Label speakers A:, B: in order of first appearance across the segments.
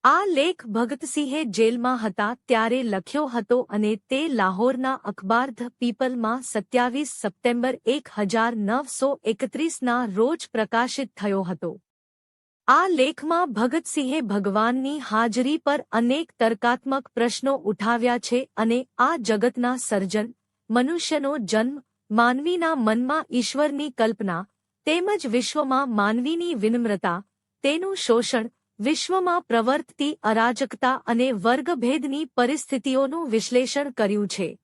A: આ લેખ ભગતસિંહે જેલમાં હતા ત્યારે લખ્યો હતો અને તે લાહોરના અખબાર ધ પીપલમાં 27 સપ્ટેમ્બર 1931ના રોજ પ્રકાશિત થયો હતો. આ લેખમાં ભગતસિંહે ભગવાનની હાજરી પર અનેક તર્કાત્મક પ્રશ્નો ઉઠાવ્યા છે અને આ જગતના સર્જન, મનુષ્યનો જન્મ, માનવીના મનમાં ઈશ્વરની કલ્પના, તેમજ વિશ્વમાં માનવીની વિનમ્રતા, તેનું શોષણ, વિશ્વમાં પ્રવર્તતી અરાજકતા અને વર્ગભેદની પરિસ્થિતિઓનું વિશ્લેષણ કર્યું છે.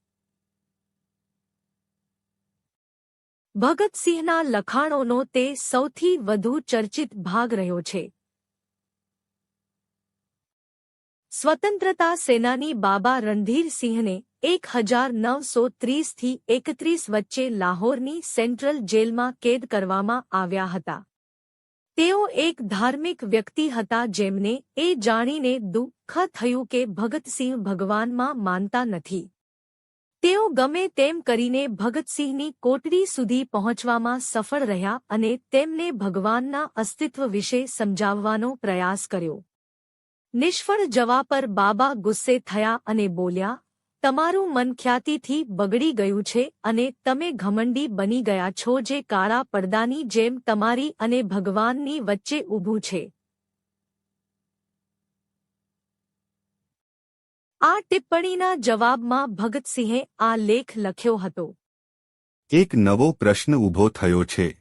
A: ભગતસિંહના લખાણોનો તે સૌથી વધુ ચર્ચિત ભાગ રહ્યો છે. સ્વતંત્રતા સેનાની બાબા રણધીરસિંહને 1930 થી 31 વચ્ચે લાહોરની સેન્ટ્રલ જેલમાં કેદ કરવામાં આવ્યા હતા. તેઓ એક ધાર્મિક વ્યક્તિ હતા જેમને એ જાણીને દુઃખ થયું કે ભગતસિંહ ભગવાનમાં માનતા નથી. તેઓ ગમે તેમ કરીને ભગતસિંહની કોટડી સુધી પહોંચવામાં સફળ રહ્યા અને તેમને ભગવાનના અસ્તિત્વ વિશે સમજાવવાનો પ્રયાસ કર્યો. નિષ્ફળ જવા પર બાબા ગુસ્સે થયા અને બોલ્યા, તમારું મન ખ્યાતિથી બગડી ગયું છે અને તમે ઘમંડી બની ગયા છો જે કાળા પડદાની જેમ તમારી અને ભગવાનની વચ્ચે ઊભું છે. આ ટિપ્પણીના જવાબમાં ભગતસિંહે આ લેખ લખ્યો હતો.
B: એક નવો પ્રશ્ન ઊભો થયો છે.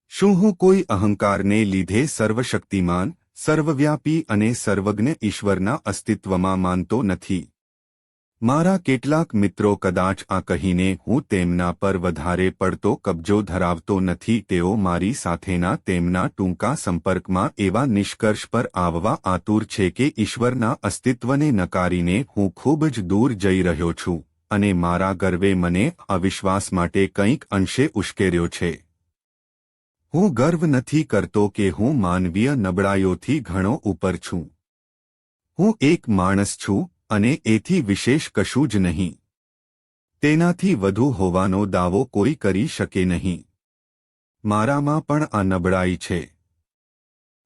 B: શું હું કોઈ અહંકારને લીધે સર્વશક્તિમાન, સર્વવ્યાપી અને સર્વજ્ઞ ઈશ્વરના અસ્તિત્વમાં માનતો નથી? મારા કેટલાક મિત્રો કદાચ આ કહીને હું તેમના પર વધારે પડતો કબજો ધરાવતો નથી તેઓ મારી સાથેના તેમના ટૂંકા સંપર્કમાં એવા નિષ્કર્ષ પર આવવા આતુર છે કે ઈશ્વરના અસ્તિત્વને નકારીને હું ખૂબ જ દૂર જઈ રહ્યો છું અને મારા ગર્વે મને અવિશ્વાસ માટે કંઈક અંશે ઉશ્કેર્યો છે. હું ગર્વ નથી કરતો કે હું માનવીય નબળાઈઓથી ઘણો ઉપર છું. હું એક માણસ છું અને એથી વિશેષ કશું જ નહીં. તેનાથી વધુ હોવાનો દાવો કોઈ કરી શકે નહીં. મારામાં પણ આ નબળાઈ છે.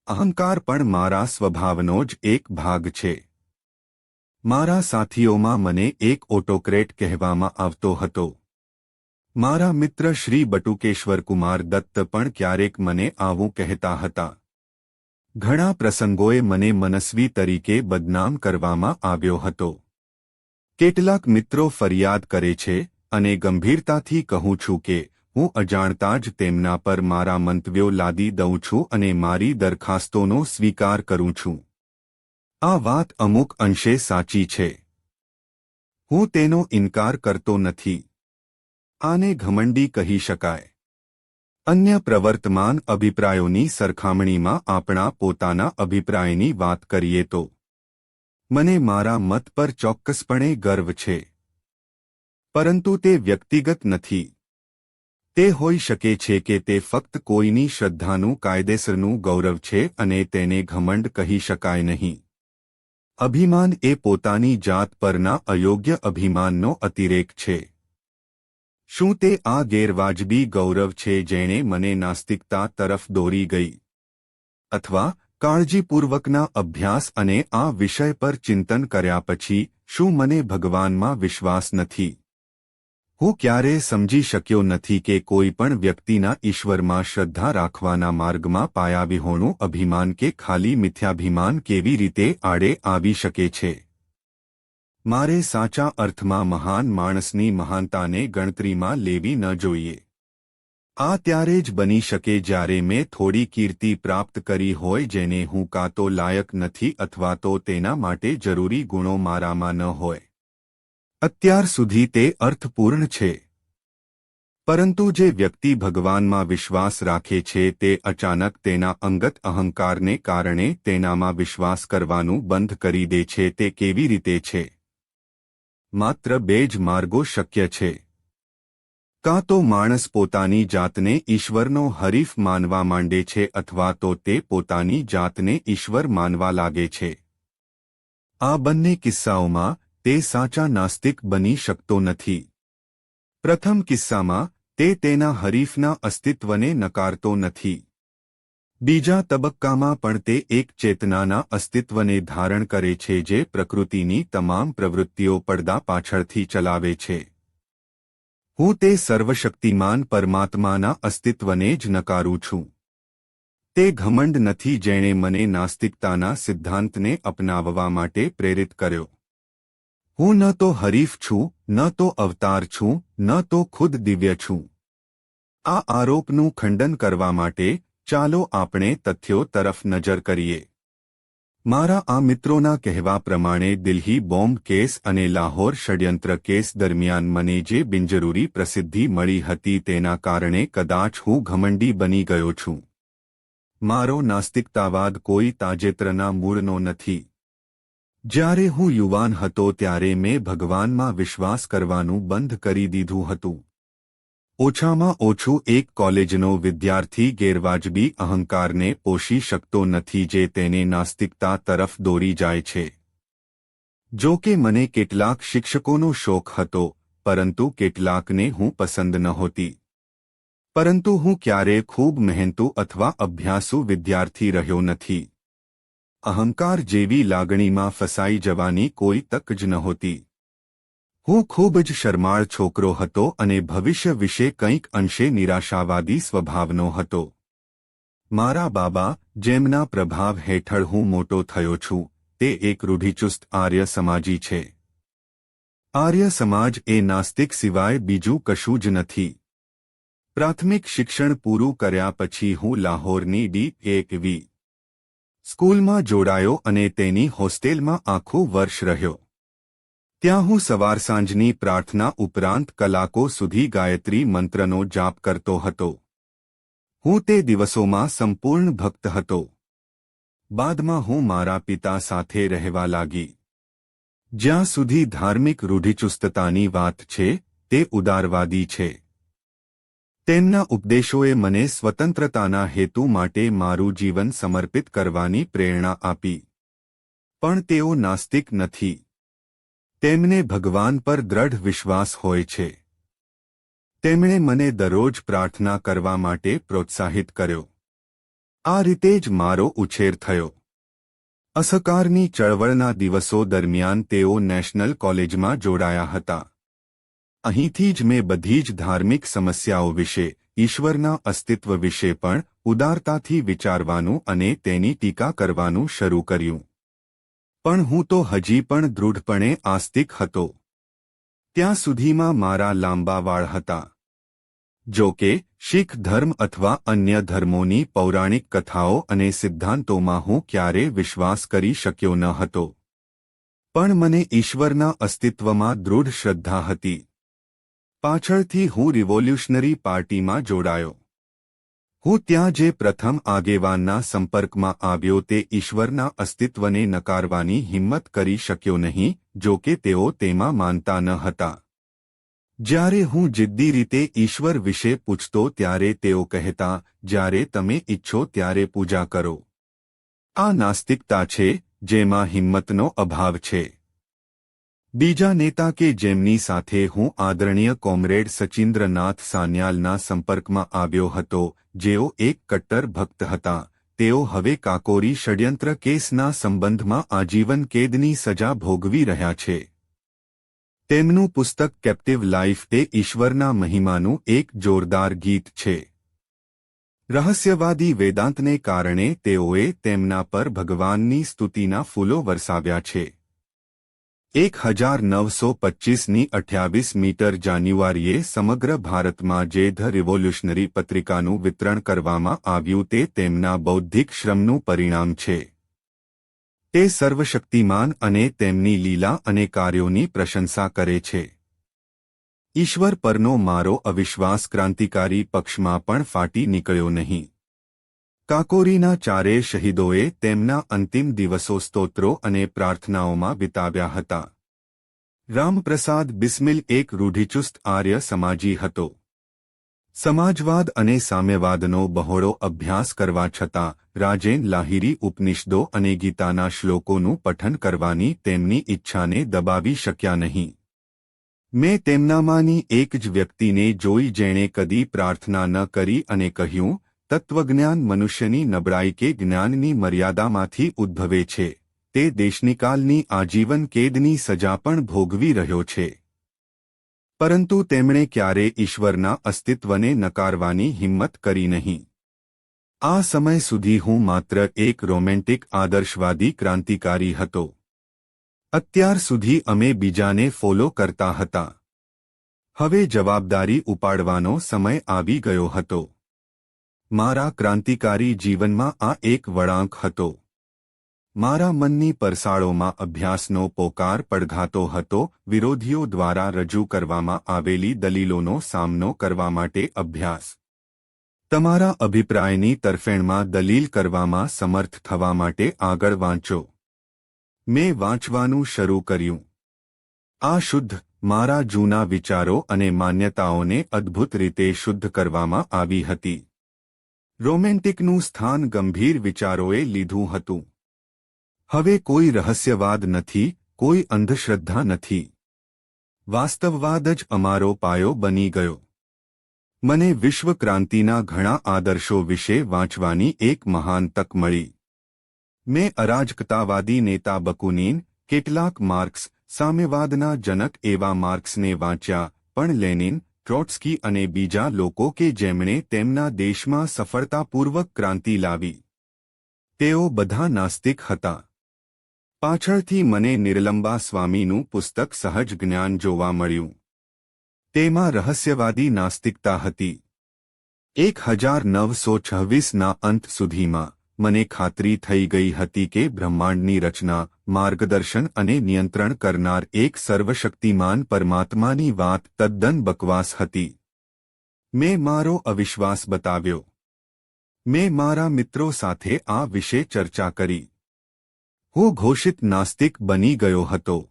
B: અહંકાર પણ મારા સ્વભાવનો જ એક ભાગ છે. મારા સાથીઓમાં મને એક ઓટોક્રેટ કહેવામાં આવતો હતો. મારા મિત્ર શ્રી બટુકેશ્વર કુમાર દત્ત પણ ક્યારેક મને આવું કહેતા હતા. ઘણા પ્રસંગોએ મને મનસ્વી તરીકે બદનામ કરવામાં આવ્યો હતો. કેટલાક મિત્રો ફરિયાદ કરે છે અને ગંભીરતાથી કહું છું કે હું અજાણતા જ તેમના પર મારા મંતવ્યો લાદી દઉં છું અને મારી દરખાસ્તોનો સ્વીકાર કરું છું. આ વાત અમુક અંશે સાચી છે. હું તેનો ઇનકાર કરતો નથી. આને ઘમંડી કહી શકાય. અન્ય પ્રવર્તમાન અભિપ્રાયોની સરખામણીમાં આપણા પોતાના અભિપ્રાયની વાત કરીએ તો મને મારા મત પર ચોક્કસપણે ગર્વ છે. પરંતુ તે વ્યક્તિગત નથી. તે હોઈ શકે છે કે તે ફક્ત કોઈની શ્રદ્ધાનું કાયદેસરનું ગૌરવ છે અને તેને ઘમંડ કહી શકાય નહીં. અભિમાન એ પોતાની જાત પરના અયોગ્ય અભિમાનનો અતિરેક છે. શું તે આ ગેરવાજબી ગૌરવ છે જેણે મને નાસ્તિકતા તરફ દોરી ગઈ? અથવા કાળજીપૂર્વકના અભ્યાસ અને આ વિષય પર ચિંતન કર્યા પછી શું મને ભગવાનમાં વિશ્વાસ નથી? હું ક્યારેય સમજી શક્યો નથી કે કોઈ પણ વ્યક્તિના ઈશ્વરમાં શ્રદ્ધા રાખવાના માર્ગમાં પાયાવિહોણું અભિમાન કે ખાલી મિથ્યાભિમાન કેવી રીતે આડે આવી શકે છે. મારે સાચા અર્થમાં મહાન માણસની મહાનતાને ગણતરીમાં લેવી ન જોઈએ. આ ત્યારે જ બની શકે જ્યારે મેં થોડી કીર્તિ પ્રાપ્ત કરી હોય જેને હું કાં તો લાયક નથી અથવા તો તેના માટે જરૂરી ગુણો મારામાં ન હોય. અત્યાર સુધી તે અર્થપૂર્ણ છે. પરંતુ જે વ્યક્તિ ભગવાનમાં વિશ્વાસ રાખે છે તે અચાનક તેના અંગત અહંકારને કારણે તેનામાં વિશ્વાસ કરવાનું બંધ કરી દે છે તે કેવી રીતે છે? માત્ર બે જ માર્ગો શક્ય છે. કાં તો માણસ પોતાની જાતને ઈશ્વરનો હરીફ માનવા માંડે છે અથવા તો તે પોતાની જાતને ઈશ્વર માનવા લાગે છે. આ બંને કિસ્સાઓમાં તે સાચા નાસ્તિક બની શકતો નથી. પ્રથમ કિસ્સામાં તે તેના હરીફના અસ્તિત્વને નકારતો નથી. બીજા તબક્કામાં પણ તે એક ચેતનાના અસ્તિત્વને ધારણ કરે છે જે પ્રકૃતિની તમામ પ્રવૃત્તિઓ પડદા પાછળથી ચલાવે છે. હું તે સર્વશક્તિમાન પરમાત્માના અસ્તિત્વને જ નકારું છું. તે ઘમંડ નથી જેણે મને નાસ્તિકતાના સિદ્ધાંતને અપનાવવા માટે પ્રેરિત કર્યો. હું ન તો હરીફ છું, ન તો અવતાર છું, ન તો ખુદ દિવ્ય છું. આ આરોપનું ખંડન કરવા માટે ચાલો આપણે તથ્યો તરફ નજર કરીએ. મારા આ મિત્રોના કહેવા પ્રમાણે દિલ્હી બોમ્બ કેસ અને લાહોર ષડયંત્ર કેસ દરમિયાન મને જે બિનજરૂરી પ્રસિદ્ધિ મળી હતી તેના કારણે કદાચ હું ઘમંડી બની ગયો છું. મારો નાસ્તિકતાવાદ કોઈ તાજેતરના મૂળનો નથી. જ્યારે હું યુવાન હતો ત્યારે મેં ભગવાનમાં વિશ્વાસ કરવાનું બંધ કરી દીધું હતું. ઓછામાં ઓછું એક કોલેજનો વિદ્યાર્થી ગેરવાજબી અહંકારને પોષી શકતો નથી જે તેને નાસ્તિકતા તરફ દોરી જાય છે. જો કે મને કેટલાક શિક્ષકોનો શોખ હતો, પરંતુ કેટલાકને હું પસંદ નહોતી. પરંતુ હું ક્યારેય ખૂબ મહેનતુ અથવા અભ્યાસુ વિદ્યાર્થી રહ્યો નથી. અહંકાર જેવી લાગણીમાં ફસાઈ જવાની કોઈ તક જ નહોતી. હું ખૂબ જ શરમાળ છોકરો હતો અને ભવિષ્ય વિશે કંઈક અંશે નિરાશાવાદી સ્વભાવનો હતો. મારા બાબા, જેમના પ્રભાવ હેઠળ હું મોટો થયો છું, તે એક રૂઢિચુસ્ત આર્ય સમાજી છે. આર્ય સમાજ એ નાસ્તિક સિવાય બીજું કશું જ નથી. પ્રાથમિક શિક્ષણ પૂરું કર્યા પછી હું લાહોરની D1V સ્કૂલમાં જોડાયો અને તેની હોસ્ટેલમાં આખું વર્ષ રહ્યો. ત્યાં હું સવાર સાંજની પ્રાર્થના ઉપરાંત કલાકો સુધી ગાયત્રી મંત્રનો જાપ કરતો હતો. હું તે દિવસોમાં સંપૂર્ણ ભક્ત હતો. બાદમાં હું મારા પિતા સાથે રહેવા લાગી. જ્યાં સુધી ધાર્મિક રૂઢિચુસ્તતાની વાત છે, તે ઉદારવાદી છે. તેમના ઉપદેશોએ મને સ્વતંત્રતાના હેતુ માટે મારું જીવન સમર્પિત કરવાની પ્રેરણા આપી. પણ તેઓ નાસ્તિક નથી. તેમને ભગવાન પર દ્રઢ વિશ્વાસ હોય છે. તેમણે મને દરરોજ પ્રાર્થના કરવા માટે પ્રોત્સાહિત કર્યો. આ રીતે જ મારો ઉછેર થયો. અસહકારની ચળવળના દિવસો દરમિયાન તેઓ નેશનલ કોલેજમાં જોડાયા હતા. અહીંથી જ મેં બધી જ ધાર્મિક સમસ્યાઓ વિશે, ઈશ્વરના અસ્તિત્વ વિશે પણ ઉદારતાથી વિચારવાનું અને તેની ટીકા કરવાનું શરૂ કર્યું. પણ હું તો હજી પણ દૃઢપણે આસ્તિક હતો. ત્યાં સુધીમાં મારા લાંબા વાળ હતા. જો કે શીખ ધર્મ અથવા અન્ય ધર્મોની પૌરાણિક કથાઓ અને સિદ્ધાંતોમાં હું ક્યારેય વિશ્વાસ કરી શક્યો ન હતો. પણ મને ઈશ્વરના અસ્તિત્વમાં દૃઢ શ્રદ્ધા હતી. પાછળથી હું રિવોલ્યુશનરી પાર્ટીમાં જોડાયો. હું ત્યાં જે પ્રથમ આગેવાનના સંપર્કમાં આવ્યો તે ઈશ્વરના અસ્તિત્વને નકારવાની હિંમત કરી શક્યો નહીં, જો કે તેઓ તેમાં માનતા ન હતા. જ્યારે હું જિદ્દી રીતે ઈશ્વર વિશે પૂછતો ત્યારે તેઓ કહેતા, જ્યારે તમે ઈચ્છો ત્યારે પૂજા કરો. આ નાસ્તિકતા છે, જેમાં હિંમતનો અભાવ છે. બીજા નેતા કે જેમની સાથે હું આદરણીય કોમરેડ સચિન્દ્રનાથ સાન્યાલના સંપર્કમાં આવ્યો હતો, જેઓ એક કટ્ટર ભક્ત હતા, તેઓ હવે કાકોરી ષડયંત્ર કેસના સંબંધમાં આજીવન કેદની સજા ભોગવી રહ્યા છે. તેમનું પુસ્તક કેપ્ટિવ લાઇફ તે ઈશ્વરના મહિમાનું એક જોરદાર ગીત છે. રહસ્યવાદી વેદાંતને કારણે તેઓએ તેમના પર ભગવાનની સ્તુતિના ફૂલો વરસાવ્યા છે. 1925ની 28 જાન્યુઆરીએ સમગ્ર ભારતમાં જે ધ રિવોલ્યુશનરી પત્રિકાનું વિતરણ કરવામાં આવ્યું તે તેમના બૌદ્ધિક શ્રમનું પરિણામ છે. તે સર્વશક્તિમાન અને તેમની લીલા અને કાર્યોની પ્રશંસા કરે છે. ઈશ્વર પરનો મારો અવિશ્વાસ ક્રાંતિકારી પક્ષમાં પણ ફાટી નીકળ્યો નહીં. કાકોરીના ચારેય શહીદોએ તેમના અંતિમ દિવસો સ્તોત્રો અને પ્રાર્થનાઓમાં વિતાવ્યા હતા. રામપ્રસાદ બિસ્મિલ એક રૂઢિચુસ્ત આર્ય સમાજી હતો. સમાજવાદ અને સામ્યવાદનો બહોળો અભ્યાસ કરવા છતાં રાજેન લાહિરી ઉપનિષદો અને ગીતાના શ્લોકોનું પઠન કરવાની તેમની ઈચ્છાને દબાવી શક્યા નહીં. મેં તેમનામાંની એક જ વ્યક્તિને જોઈ જેણે કદી પ્રાર્થના ન કરી અને કહ્યું તત્વજ્ઞાન મનુષ્યની નબળાઈ કે જ્ઞાનની મર્યાદામાંથી ઉદ્ભવે છે, તે દેશનિકાલની આજીવન કેદની સજા પણ ભોગવી રહ્યો છે. પરંતુ તેમણે ક્યારે ઈશ્વરના અસ્તિત્વને નકારવાની હિંમત કરી નહીં. આ સમય સુધી હું માત્ર એક રોમેન્ટિક આદર્શવાદી ક્રાંતિકારી હતો. અત્યાર સુધી અમે બીજાને ફોલો કરતા હતા. હવે જવાબદારી ઉપાડવાનો સમય આવી ગયો હતો. મારા ક્રાંતિકારી જીવનમાં આ એક વળાંક હતો. મારા મનની પરસાળોમાં અભ્યાસનો પોકાર પડઘાતો હતો. વિરોધીઓ દ્વારા રજૂ કરવામાં આવેલી દલીલોનો સામનો કરવા માટે અભ્યાસ. તમારા અભિપ્રાયની તરફેણમાં દલીલ કરવામાં સમર્થ થવા માટે આગળ વાંચો. મેં વાંચવાનું શરૂ કર્યું. આ શુદ્ધ, મારા જૂના વિચારો અને માન્યતાઓને અદ્ભુત રીતે શુદ્ધ કરવામાં આવી હતી. રોમેન્ટિકનું સ્થાન ગંભીર વિચારોએ લીધું હતું. હવે કોઈ રહસ્યવાદ નથી, કોઈ અંધશ્રદ્ધા નથી. વાસ્તવવાદ જ અમારો પાયો બની ગયો. મને વિશ્વ ક્રાંતિના ઘણા આદર્શો વિશે વાંચવાની એક મહાન તક મળી. મેં અરાજકતાવાદી નેતા બકુનીન, કેટલાક માર્ક્સ, સામ્યવાદના જનક એવા માર્ક્સને વાંચ્યા, પણ લેનિન, ટ્રોટ્સ્કી અને બીજા લોકો કે જેમણે તેમના દેશમાં સફળતાપૂર્વક ક્રાંતિ લાવી. તેઓ બધા નાસ્તિક હતા. પાછળથી મને નિર્લંબા સ્વામીનું પુસ્તક સહજ જ્ઞાન જોવા મળ્યું. તેમાં રહસ્યવાદી નાસ્તિકતા હતી. 1926ના અંત સુધીમાં મને ખાતરી થઈ ગઈ હતી કે બ્રહ્માંડની રચના, માર્ગદર્શન અને નિયંત્રણ કરનાર એક સર્વશક્તિમાન પરમાત્માની વાત તદ્દન બકવાસ હતી. મેં મારો અવિશ્વાસ બતાવ્યો. મેં મારા મિત્રો સાથે આ વિશે ચર્ચા કરી. હું ઘોષિત નાસ્તિક બની ગયો હતો.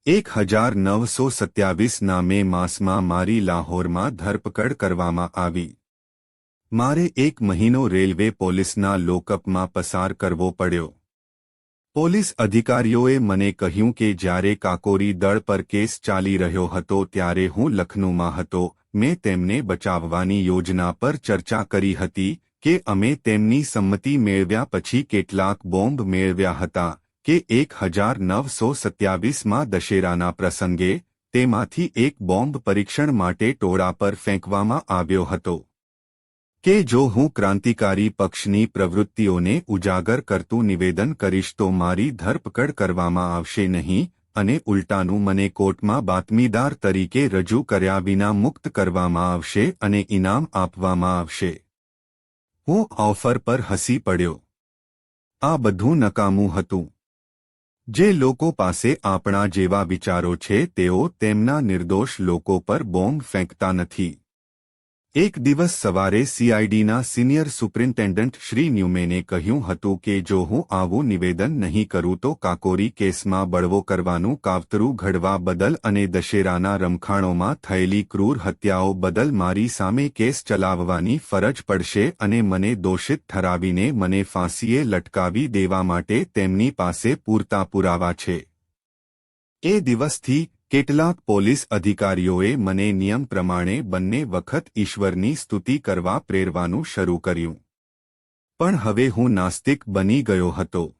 B: 1927ના મે માસમાં મારી લાહોરમાં ધરપકડ કરવામાં આવી. મારે 1 મહિનો રેલવે પોલીસના લોકઅપમાં પસાર કરવો પડ્યો. પોલીસ અધિકારીઓએ મને કહ્યું કે જ્યારે કાકોરી દળ પર કેસ ચાલી રહ્યો હતો ત્યારે હું લખનૌમાં હતો. મેં તેમને બચાવવાની યોજના પર ચર્ચા કરી હતી કે અમે તેમની સંમતિ મેળવ્યા પછી કેટલાક બોમ્બ મેળવ્યા હતા કે 1927માં દશેરાના પ્રસંગે તેમાંથી એક બોમ્બ પરીક્ષણ માટે ટોળા પર ફેંકવામાં આવ્યો હતો. કે જો હું ક્રાંતિકારી પક્ષની પ્રવૃત્તિઓને ઉજાગર કરતું નિવેદન કરીશ તો મારી ધરપકડ કરવામાં આવશે નહીં અને ઉલટાનું મને કોર્ટમાં બાતમીદાર તરીકે રજૂ કર્યા વિના મુક્ત કરવામાં આવશે અને ઇનામ આપવામાં આવશે. હું ઓફર પર હસી પડ્યો. આ બધું નકામું હતું. જે લોકો પાસે આપણા જેવા વિચારો છે તેઓ તેમના નિર્દોષ લોકો પર બોમ્બ ફેંકતા નથી. એક દિવસ સવારે સીઆઈડીના સિનિયર સુપ્રિન્ટેન્ડન્ટ શ્રી ન્યુમેને કહ્યું હતું કે જો હું આવું નિવેદન નહીં કરું તો કાકોરી કેસમાં બળવો કરવાનું કાવતરું ઘડવા બદલ અને દશેરાના રમખાણોમાં થયેલી ક્રૂર હત્યાઓ બદલ મારી સામે કેસ ચલાવવાની ફરજ પડશે અને મને દોષિત ઠરાવીને મને ફાંસીએ લટકાવી દેવા માટે તેમની પાસે પૂરતા પુરાવા છે. એ દિવસથી કેટલાક પોલીસ અધિકારીઓએ મને નિયમ પ્રમાણે બંને વખત ઈશ્વરની સ્તુતિ કરવા પ્રેરવાનું શરૂ કર્યું. પણ હવે હું નાસ્તિક બની ગયો હતો.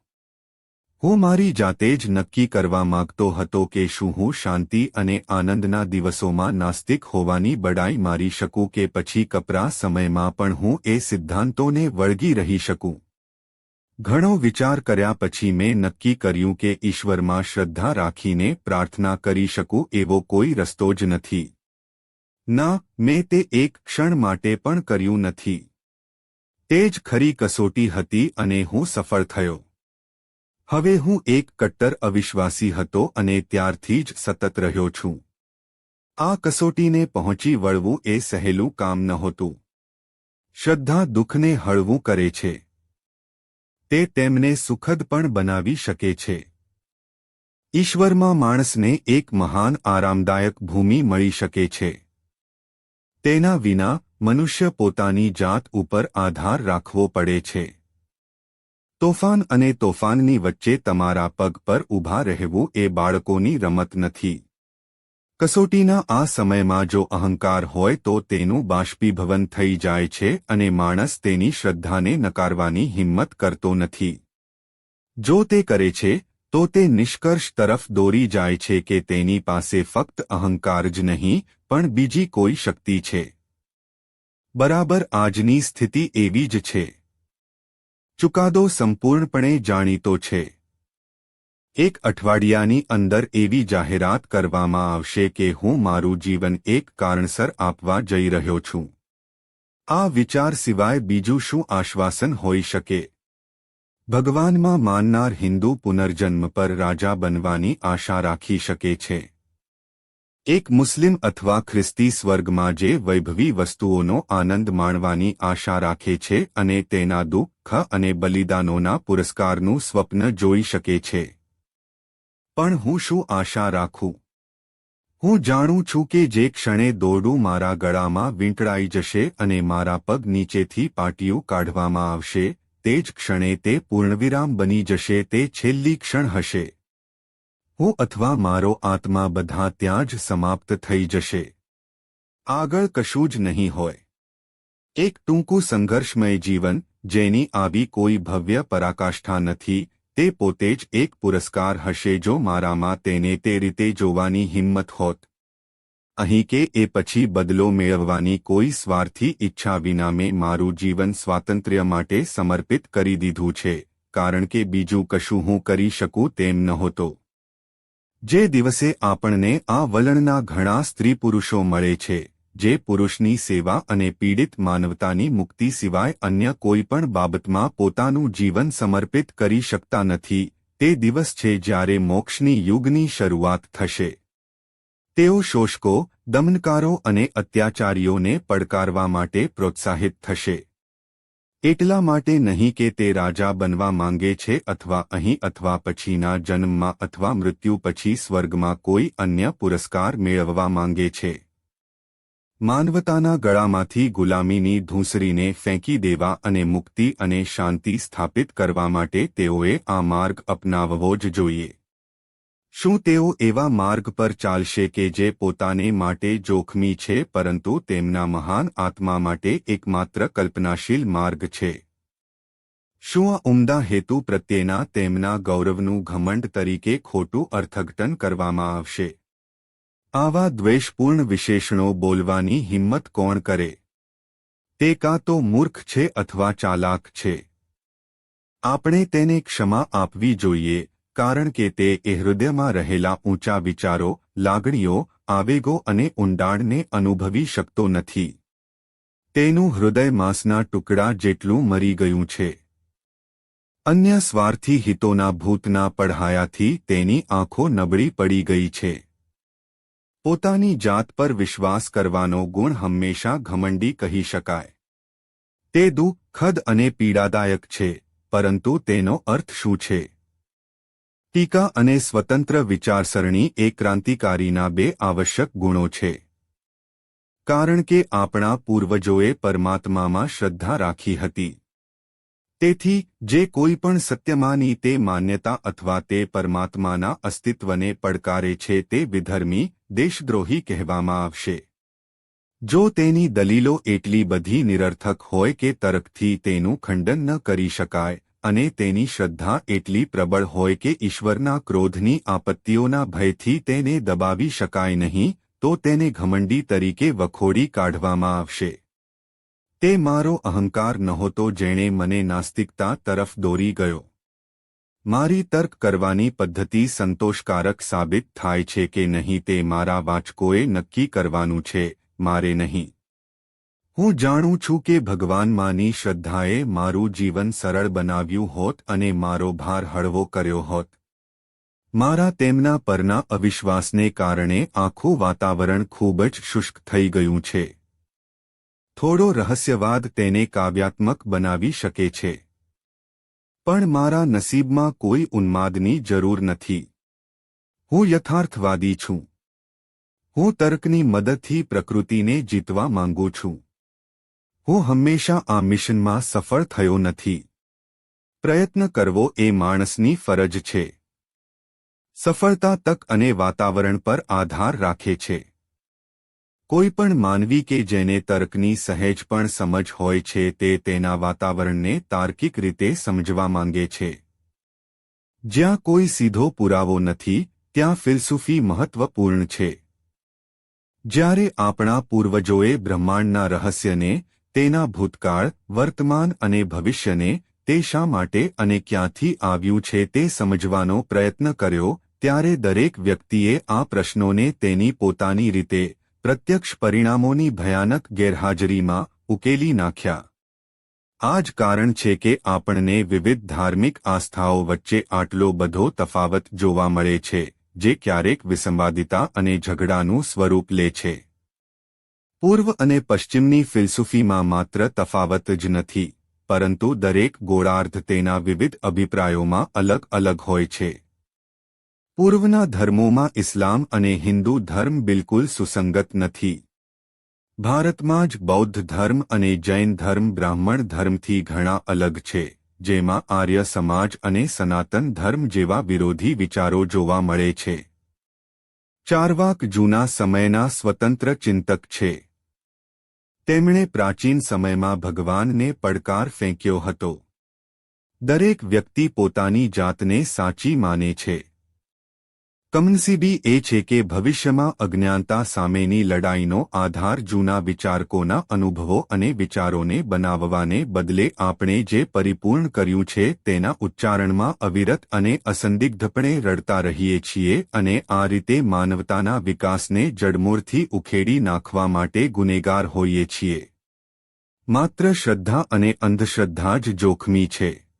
B: હું મારી જાતે જ નક્કી કરવા માંગતો હતો કે શું હું શાંતિ અને આનંદના દિવસોમાં નાસ્તિક હોવાની બડાઈ મારી શકું કે પછી કપરા સમયમાં પણ હું એ સિદ્ધાંતોને વળગી રહી શકું. ઘણો વિચાર કર્યા પછી મેં નક્કી કર્યું કે ઈશ્વરમાં શ્રદ્ધા રાખીને પ્રાર્થના કરી શકું એવો કોઈ રસ્તો જ નથી. ના, મેં તે એક ક્ષણ માટે પણ કર્યું નથી. તે જ ખરી કસોટી હતી અને હું સફળ થયો. હવે હું એક કટ્ટર અવિશ્વાસી હતો અને ત્યારથી જ સતત રહ્યો છું. આ કસોટીને પહોંચી વળવું એ સહેલું કામ નહોતું. શ્રદ્ધા દુઃખને હળવું કરે છે. તે તેમને સુખદ પણ બનાવી શકે છે. ઈશ્વરમાં માણસને એક મહાન આરામદાયક ભૂમિ મળી શકે છે. તેના વિના મનુષ્ય પોતાની જાત ઉપર આધાર રાખવો પડે છે. તોફાન અને તોફાનની વચ્ચે તમારા પગ પર ઊભા રહેવું એ બાળકોની રમત નથી. કસોટીના આ સમયમાં જો અહંકાર હોય તો તેનું બાષ્પીભવન થઈ જાય છે અને માણસ તેની શ્રદ્ધાને નકારવાની હિંમત કરતો નથી. જો તે કરે છે તો તે નિષ્કર્ષ તરફ દોરી જાય છે કે તેની પાસે ફક્ત અહંકાર જ નહીં પણ બીજી કોઈ શક્તિ છે. બરાબર આજની સ્થિતિ એવી જ છે. ચુકાદો સંપૂર્ણપણે જાણીતો છે. એક અઠવાડિયાની અંદર એવી જાહેરાત કરવામાં આવશે કે હું મારું જીવન એક કારણસર આપવા જઈ રહ્યો છું. આ વિચાર સિવાય બીજું શું આશ્વાસન હોઈ શકે? ભગવાનમાં માનનાર હિન્દુ પુનર્જન્મ પર રાજા બનવાની આશા રાખી શકે છે. એક મુસ્લિમ અથવા ખ્રિસ્તી સ્વર્ગમાં જે વૈભવી વસ્તુઓનો આનંદ માણવાની આશા રાખે છે અને તેના દુઃખ અને બલિદાનોના પુરસ્કારનું સ્વપ્ન જોઈ શકે છે. પણ હું શું આશા રાખું? હું જાણું છું કે જે ક્ષણે દોરડું મારા ગળામાં વીંટળાઈ જશે અને મારા પગ નીચેથી પાટિયું કાઢવામાં આવશે તે જ ક્ષણે તે પૂર્ણવિરામ બની જશે. તે છેલ્લી ક્ષણ હશે. હું અથવા મારો આત્મા બધા ત્યાં જ સમાપ્ત થઈ જશે. આગળ કશું જ નહીં હોય. એક ટૂંકું સંઘર્ષમય જીવન જેની આવી કોઈ ભવ્ય પરાકાષ્ઠા નથી તે પોતે જ એક પુરસ્કાર હશે જો મારામાં તેને તે રીતે જોવાની હિંમત હોત. અહીં કે એ પછી બદલો મેળવવાની કોઈ સ્વાર્થી ઈચ્છા વિના મેં મારું જીવન સ્વાતંત્ર્ય માટે સમર્પિત કરી દીધું છે કારણ કે બીજું કશું હું કરી શકું તેમ નહોતો. જે દિવસે આપણને આ વલણના ઘણા સ્ત્રી પુરુષો મળે છે જે પુરુષની સેવા અને પીડિત માનવતાની મુક્તિ સિવાય અન્ય કોઈ પણ બાબતમાં પોતાનું જીવન સમર્પિત કરી શકતા નથી, તે દિવસ છે જ્યારે મોક્ષની યુગની શરૂઆત થશે. તેઓ શોષકો, દમનકારો અને અત્યાચારીઓને પડકારવા માટે પ્રોત્સાહિત થશે. એટલા માટે નહીં કે તે રાજા બનવા માંગે છે અથવા અહીં અથવા પછીના જન્મમાં અથવા મૃત્યુ પછી સ્વર્ગમાં કોઈ અન્ય પુરસ્કાર મેળવવા માંગે છે. માનવતાના ગળામાંથી ગુલામીની ધૂંસરીને ફેંકી દેવા અને મુક્તિ અને શાંતિ સ્થાપિત કરવા માટે તેઓએ આ માર્ગ અપનાવવો જ જોઈએ. શું તેઓ એવા માર્ગ પર ચાલશે કે જે પોતાને માટે જોખમી છે પરંતુ તેમના મહાન આત્મા માટે એકમાત્ર કલ્પનાશીલ માર્ગ છે? શું આ ઉમદા હેતુ પ્રત્યેના તેમના ગૌરવનું ઘમંડ તરીકે ખોટું અર્થઘટન કરવામાં આવશે? આવા દ્વેષપૂર્ણ વિશેષણો બોલવાની હિંમત કોણ કરે? તે કાં તો મૂર્ખ છે અથવા ચાલાક છે. આપણે તેને ક્ષમા આપવી જોઈએ કારણ કે તે એ હૃદયમાં રહેલા ઊંચા વિચારો, લાગણીઓ, આવેગો અને ઊંડાણને અનુભવી શકતો નથી. તેનું હૃદય માંસના ટુકડા જેટલું મરી ગયું છે. અન્ય સ્વાર્થી હિતોના ભૂતના પડહાયાથી તેની આંખો નબળી પડી ગઈ છે. પોતાની જાત પર વિશ્વાસ કરવાનો ગુણ હંમેશા ઘમંડી કહી શકાય. તે દુઃખદ અને પીડાદાયક છે, પરંતુ તેનો અર્થ શું છે? ટીકા અને સ્વતંત્ર વિચારસરણી એ ક્રાંતિકારીના બે આવશ્યક ગુણો છે. કારણ કે આપણા પૂર્વજોએ પરમાત્મામાં શ્રદ્ધા રાખી હતી. તેથી જે કોઈ પણ સત્યમાની તે માન્યતા અથવા તે પરમાત્માના અસ્તિત્વને પડકારે છે તે વિધર્મી, દેશદ્રોહી કહેવામાં આવશે. જો તેની દલીલો એટલી બધી નિરર્થક હોય કે તર્કથી તેનું ખંડન ન કરી શકાય અને તેની શ્રદ્ધા એટલી પ્રબળ હોય કે ઈશ્વરના ક્રોધની આપત્તિઓના ભયથી તેને દબાવી શકાય નહીં, તો તેને ઘમંડી તરીકે વખોડી કાઢવામાં આવશે. તે મારો અહંકાર નહોતો જેણે મને નાસ્તિકતા તરફ દોરી ગયો. મારી તર્ક કરવાની પદ્ધતિ સંતોષકારક સાબિત થાય છે કે નહીં તે મારા વાચકોએ નક્કી કરવાનું છે, મારે નહીં. હું જાણું છું કે ભગવાનમાંની શ્રદ્ધાએ મારું જીવન સરળ બનાવ્યું હોત અને મારો ભાર હળવો કર્યો હોત. મારા તેમના પરના અવિશ્વાસને કારણે આખું વાતાવરણ ખૂબ જ શુષ્ક થઈ ગયું છે. થોડો રહસ્યવાદ તેને કાવ્યાત્મક બનાવી શકે છે. પણ મારા નસીબમાં કોઈ ઉન્માદની જરૂર નથી. હું યથાર્થવાદી છું. હું તર્કની મદદથી પ્રકૃતિને જીતવા માંગુ છું. હું હંમેશા આ મિશનમાં સફળ થયો નથી. પ્રયત્ન કરવો એ માણસની ફરજ છે. સફળતા તક અને વાતાવરણ પર આધાર રાખે છે. કોઈપણ માનવી કે જેને તર્કની સહેજ પણ સમજ હોય છે તે તેના વાતાવરણને તાર્કિક રીતે સમજવા માંગે છે. જ્યાં કોઈ સીધો પુરાવો નથી ત્યાં ફિલસૂફી મહત્વપૂર્ણ છે. જ્યારે આપણા પૂર્વજોએ બ્રહ્માંડના રહસ્યને, તેના ભૂતકાળ, વર્તમાન અને ભવિષ્યને, તે શા માટે અને ક્યાંથી આવ્યું છે તે સમજવાનો પ્રયત્ન કર્યો, ત્યારે દરેક વ્યક્તિએ આ પ્રશ્નોને તેની પોતાની રીતે, પ્રત્યક્ષ પરિણામોની ભયાનક ગેરહાજરીમાં ઉકેલી નાખ્યા. આ જ કારણ છે કે આપણને વિવિધ ધાર્મિક આસ્થાઓ વચ્ચે આટલો બધો તફાવત જોવા મળે છે, જે ક્યારેક વિસંવાદિતા અને ઝઘડાનું સ્વરૂપ લે છે. પૂર્વ અને પશ્ચિમની ફિલસૂફીમાં માત્ર તફાવત જ નથી, પરંતુ દરેક ગોળાર્ધ તેના વિવિધ અભિપ્રાયોમાં અલગ અલગ હોય છે. પૂર્વના ધર્મોમાં ઇસ્લામ અને હિન્દુ ધર્મ બિલકુલ સુસંગત નથી. ભારતમાં જ બૌદ્ધ ધર્મ અને જૈન ધર્મ બ્રાહ્મણ ધર્મથી ઘણા અલગ છે, જેમાં આર્ય સમાજ અને સનાતન ધર્મ જેવા વિરોધી વિચારો જોવા મળે છે. ચારવાક જૂના સમયના સ્વતંત્ર ચિંતક છે. તેમણે પ્રાચીન સમયમાં ભગવાનને પડકાર ફેંક્યો હતો. દરેક વ્યક્તિ પોતાની જાતને સાચી માને છે. કમનસીબી એ છે કે ભવિષ્યમાં અજ્ઞાનતા સામેની લડાઈનો આધાર જૂના વિચારકોના અનુભવો અને વિચારોને બનાવવાને બદલે આપણે જે પરિપૂર્ણ કર્યું છે તેના ઉચ્ચારણમાં અવિરત અને અસંદિગ્ધપણે રડતા રહીએ છીએ અને આ રીતે માનવતાના વિકાસને જડમૂળથી ઉખેડી નાખવા માટે ગુનેગાર હોઈએ છીએ. માત્ર શ્રદ્ધા અને અંધશ્રદ્ધા જ જોખમી છે.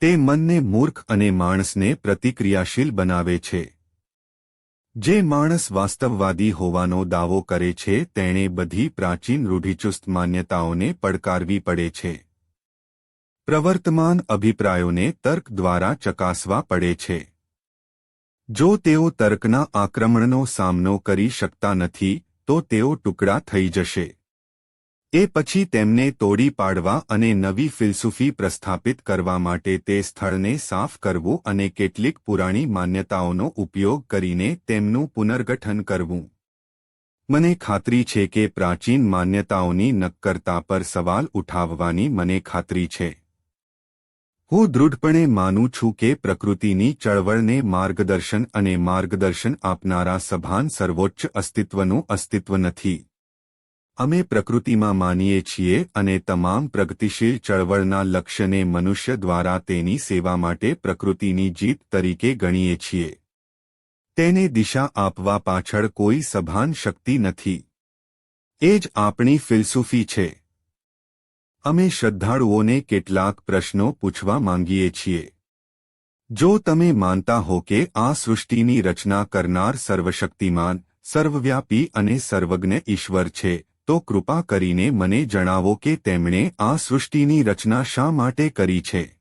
B: તે મનને મૂર્ખ અને માણસને પ્રતિક્રિયાશીલ બનાવે છે. જે માણસ વાસ્તવવાદી હોવાનો દાવો કરે છે તેણે બધી પ્રાચીન રૂઢિચુસ્ત માન્યતાઓને પડકારવી પડે છે. પ્રવર્તમાન અભિપ્રાયોને તર્ક દ્વારા ચકાસવા પડે છે. જો તેઓ તર્કના આક્રમણનો સામનો કરી શકતા નથી તો તેઓ ટુકડા થઈ જશે. એ પછી તેમને તોડી પાડવા અને નવી ફિલસૂફી પ્રસ્થાપિત કરવા માટે તે સ્થળને સાફ કરવું અને કેટલીક પુરાણી માન્યતાઓનો ઉપયોગ કરીને તેમનું પુનર્ગઠન કરવું. મને ખાતરી છે કે પ્રાચીન માન્યતાઓની નક્કરતા પર સવાલ ઉઠાવવાની મને ખાતરી છે. હું દૃઢપણે માનું છું કે પ્રકૃતિની ચળવળને માર્ગદર્શન અને માર્ગદર્શન આપનારા સભાન સર્વોચ્ચ અસ્તિત્વનું અસ્તિત્વ નથી. અમે પ્રકૃતિમાં માનીએ છીએ અને તમામ પ્રગતિશીલ ચળવળના લક્ષ્યને મનુષ્ય દ્વારા તેની સેવા માટે પ્રકૃતિની જીત તરીકે ગણીએ છીએ. તેને દિશા આપવા પાછળ કોઈ સભાન શક્તિ નથી. એ જ આપણી ફિલસૂફી છે. અમે શ્રદ્ધાળુઓને કેટલાક પ્રશ્નો પૂછવા માંગીએ છીએ. જો તમે માનતા હો કે આ સૃષ્ટિની રચના કરનાર સર્વશક્તિમાન, સર્વવ્યાપી અને સર્વજ્ઞ ઈશ્વર છે, તો કૃપા કરીને મને જણાવો કે તેમણે આ સૃષ્ટિની રચના શા માટે કરી છે.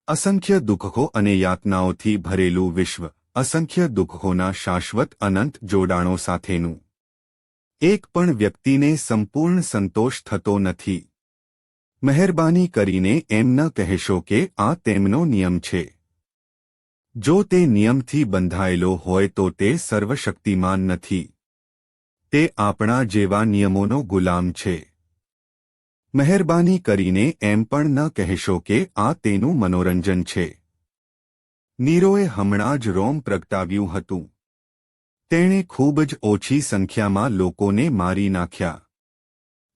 B: અસંખ્ય દુઃખો અને યાતનાઓથી ભરેલું વિશ્વ, અસંખ્ય દુઃખોના શાશ્વત અનંત જોડાણો સાથેનું. એક પણ વ્યક્તિને સંપૂર્ણ સંતોષ થતો નથી. મહેરબાની કરીને એમ ન કહેશો કે આ તેમનો નિયમ છે. જો તે નિયમથી બંધાયેલો હોય તો તે સર્વશક્તિમાન નથી. તે આપણા જેવા નિયમોનો ગુલામ છે. મહેરબાની કરીને એમ પણ ન કહેશો કે આ તેનું મનોરંજન છે. નીરોએ હમણાં જ રોમ પ્રગટાવ્યું હતું. તેણે ખૂબ જ ઓછી સંખ્યામાં લોકોને મારી નાખ્યા.